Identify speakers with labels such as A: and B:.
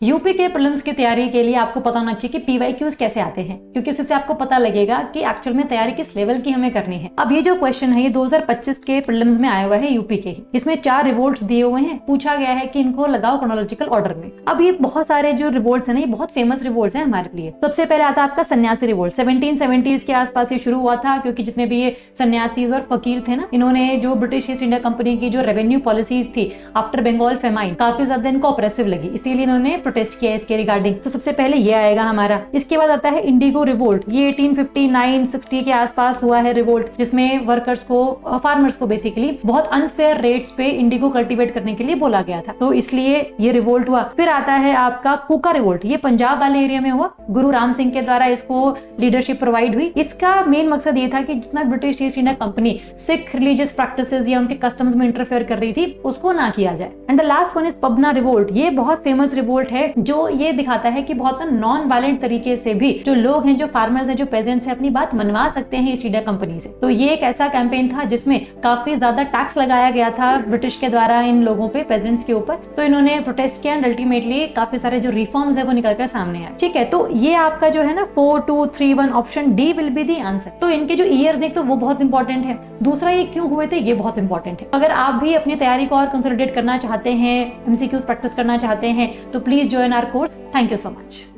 A: UP के prelims की तैयारी के लिए आपको पता होना चाहिए कि पीवाईक्यूज कैसे आते हैं, क्योंकि उससे आपको पता लगेगा कि एक्चुअल में तैयारी किस लेवल की हमें करनी है। अब ये जो क्वेश्चन है ये 2025 के प्रीलिम्स में आया हुआ है यूपी के। इसमें 4 रिवोल्ट्स दिए हुए हैं, पूछा गया है कि इनको लगाओ क्रोनोलॉजिकल ऑर्डर में। अब ये बहुत सारे जो रिवोल्ट्स हैं ना, ये बहुत फेमस रिवोल्ट्स हैं हमारे लिए। सबसे पहले आता है आपका सन्यासी रिवोल्ट। 1770s के आसपास ये शुरू हुआ था, क्योंकि जितने भी ये सन्यासीज और फकीर थे ना, इन्होंने जो ब्रिटिश ईस्ट इंडिया कंपनी की जो रेवेन्यू पॉलिसीज थी आफ्टर बंगाल फेमाइन, काफी ज्यादा इनको ऑप्रेसिव लगी, इसीलिए इन्होंने प्रोटेस्ट किया इसके रिगार्डिंग। तो सबसे पहले ये आएगा हमारा। इसके बाद आता है इंडिगो रिवोल्ट। ये 1859-60 के आसपास हुआ है रिवोल्ट, जिसमें वर्कर्स को, फार्मर्स को बेसिकली बहुत अनफेयर रेट्स पे इंडिगो कल्टीवेट करने के लिए बोला गया था, तो इसलिए ये रिवोल्ट हुआ। फिर आता है आपका कूका रिवोल्ट। ये पंजाब वाले एरिया में हुआ। गुरु राम सिंह के द्वारा इसको लीडरशिप प्रोवाइड हुई। इसका मेन मकसद ये था कि जितना British east India company Sikh religious practices या उनके कस्टम्स में इंटरफेयर कर रही थी, उसको ना किया जाए। And the last one is Pabna revolt. ये बहुत फेमस रिवोल्ट है, जो ये दिखाता है कि बहुत नॉन वायलेंट तरीके से भी जो लोग हैं, जो फार्मर्स हैं, जो पेजेंट्स हैं, अपनी बात मनवा सकते हैं ईस्ट इंडिया कंपनी से। तो ये एक ऐसा कैंपेन था जिसमें काफी ज्यादा टैक्स लगाया गया था ब्रिटिश के द्वारा इन लोगों पे, पेजेंट्स के ऊपर। तो इन्होंने प्रोटेस्ट किया एंड अल्टीमेटली काफी सारे जो रिफॉर्म्स है वो निकलकर सामने आए। ठीक है, तो ये आपका जो है ना 4, 2, 3, 1 option D will be the answer. तो इनके जो ईयर्स है तो वो बहुत इंपॉर्टेंट है। दूसरा ये क्यों हुए थे, ये बहुत इंपॉर्टेंट है। अगर आप भी अपनी तैयारी को और कंसोलिडेट करना चाहते हैं, एमसीक्यूज प्रैक्टिस करना चाहते हैं, तो please join our course. Thank you so much.